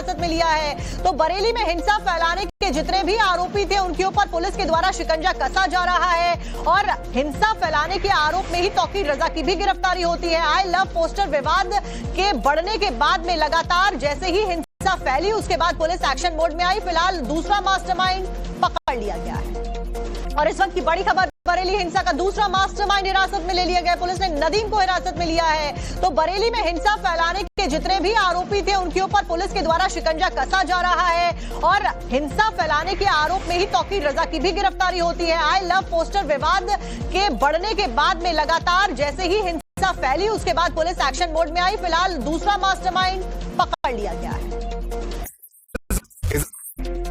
हिरासत में लिया है। तो बरेली में हिंसा फैलाने के जितने भी आरोपी थे उनके ऊपर पुलिस के द्वारा शिकंजा कसा जा रहा है और हिंसा फैलाने के आरोप में ही तौकीर रजा की भी गिरफ्तारी होती है। आई लव पोस्टर विवाद के बढ़ने के बाद में लगातार जैसे ही हिंसा फैली उसके बाद पुलिस एक्शन मोड में आई। फिलहाल दूसरा मास्टरमाइंड पकड़ लिया गया है और इस वक्त की बड़ी खबर, बरेली हिंसा का दूसरा मास्टरमाइंड हिरासत में ले लिया गया। पुलिस ने नदीम को हिरासत में लिया है। तो बरेली में हिंसा फैलाने के जितने भी आरोपी थे उनके ऊपर पुलिस के द्वारा शिकंजा कसा जा रहा है और हिंसा फैलाने के आरोप में ही तौकीर रजा की भी गिरफ्तारी होती है। आई लव पोस्टर विवाद के बढ़ने के बाद में लगातार जैसे ही हिंसा फैली उसके बाद पुलिस एक्शन मोड में आई। फिलहाल दूसरा मास्टरमाइंड पकड़ लिया गया है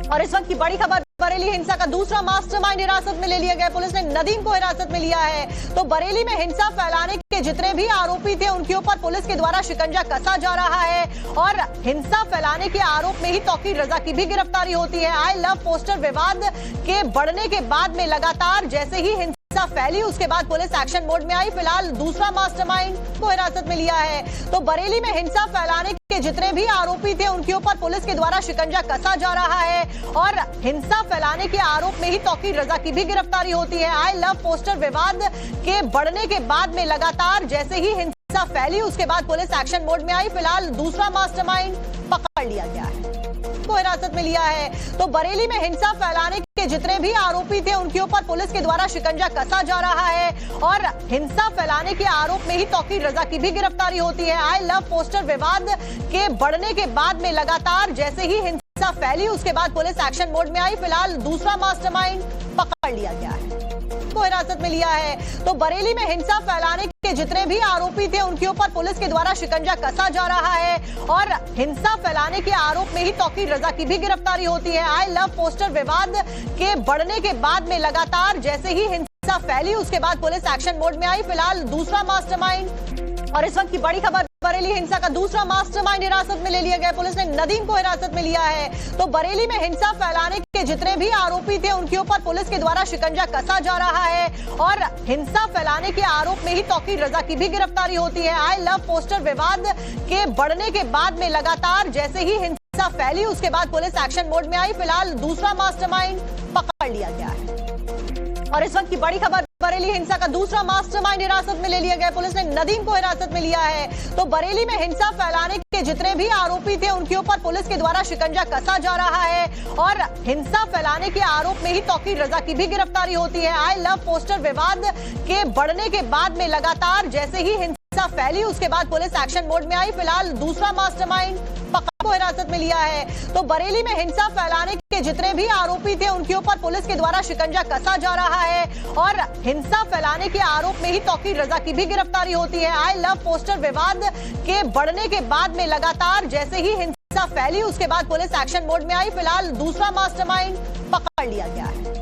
और इस वक्त की बड़ी खबर, बरेली हिंसा का दूसरा मास्टरमाइंड हिरासत में ले लिया गया। पुलिस ने नदीम को हिरासत में लिया है। तो बरेली में हिंसा फैलाने के जितने भी आरोपी थे उनके ऊपर पुलिस के द्वारा शिकंजा कसा जा रहा है और हिंसा फैलाने के आरोप में ही तौकीर रजा की भी गिरफ्तारी होती है। आई लव पोस्टर विवाद के बढ़ने के बाद में लगातार जैसे ही हिंसा फैली उसके बाद पुलिस एक्शन मोड में आई। फिलहाल दूसरा मास्टरमाइंड को हिरासत में लिया है। तो बरेली में हिंसा फैलाने के जितने भी आरोपी थे उनके ऊपर पुलिस के द्वारा शिकंजा कसा जा रहा है और हिंसा फैलाने के आरोप में ही तौकीर रजा की भी गिरफ्तारी होती है। आई लव पोस्टर विवाद के बढ़ने के बाद में लगातार जैसे ही हिंसा फैली उसके बाद पुलिस एक्शन मोड में आई। फिलहाल दूसरा मास्टरमाइंड पकड़ लिया गया है, को हिरासत में लिया है। तो बरेली में हिंसा फैलाने के जितने भी आरोपी थे उनके ऊपर पुलिस के द्वारा शिकंजा कसा जा रहा है और हिंसा फैलाने के आरोप में ही तौकीर रजा की भी गिरफ्तारी होती है। आई लव पोस्टर विवाद के बढ़ने के बाद में लगातार जैसे ही हिंसा फैली उसके बाद पुलिस एक्शन मोड में आई। फिलहाल दूसरा मास्टरमाइंड पकड़ लिया गया है, को हिरासत में लिया है। तो बरेली में हिंसा फैलाने के जितने भी आरोपी थे उनके ऊपर पुलिस के द्वारा शिकंजा कसा जा रहा है और हिंसा फैलाने के आरोप में ही तौकीर रजा की भी गिरफ्तारी होती है। आई लव पोस्टर विवाद के बढ़ने के बाद में लगातार जैसे ही हिंसा फैली उसके बाद पुलिस एक्शन मोड में आई। फिलहाल दूसरा मास्टरमाइंड और इस वक्त की बड़ी खबर, बरेली हिंसा का दूसरा मास्टरमाइंड हिरासत में ले लिया गया। पुलिस ने नदीम को हिरासत में लिया है। तो बरेली में हिंसा फैलाने के जितने भी आरोपी थे उनके ऊपर पुलिस के द्वारा शिकंजा कसा जा रहा है और हिंसा फैलाने के आरोप में ही तौकीर रजा की भी गिरफ्तारी होती है। आई लव पोस्टर विवाद के बढ़ने के बाद में लगातार जैसे ही हिंसा फैली उसके बाद पुलिस एक्शन मोड में आई। फिलहाल दूसरा मास्टरमाइंड पकड़ लिया गया है और इस वक्त की बड़ी खबर, बरेली हिंसा का दूसरा मास्टरमाइंड हिरासत में ले लिया गया। पुलिस ने नदीम को हिरासत में लिया है। तो बरेली में हिंसा फैलाने के जितने भी आरोपी थे उनके ऊपर पुलिस के द्वारा शिकंजा कसा जा रहा है और हिंसा फैलाने के आरोप में ही तौकीर रजा की भी गिरफ्तारी होती है। आई लव पोस्टर विवाद के बढ़ने के बाद में लगातार जैसे ही हिंसा फैली उसके बाद पुलिस एक्शन मोड में आई। फिलहाल दूसरा मास्टरमाइंड को हिरासत में लिया है। तो बरेली में हिंसा फैलाने के जितने भी आरोपी थे उनके ऊपर पुलिस के द्वारा शिकंजा कसा जा रहा है और हिंसा फैलाने के आरोप में ही तौकीर रजा की भी गिरफ्तारी होती है। आई लव पोस्टर विवाद के बढ़ने के बाद में लगातार जैसे ही हिंसा फैली उसके बाद पुलिस एक्शन मोड में आई। फिलहाल दूसरा मास्टरमाइंड पकड़ लिया गया है।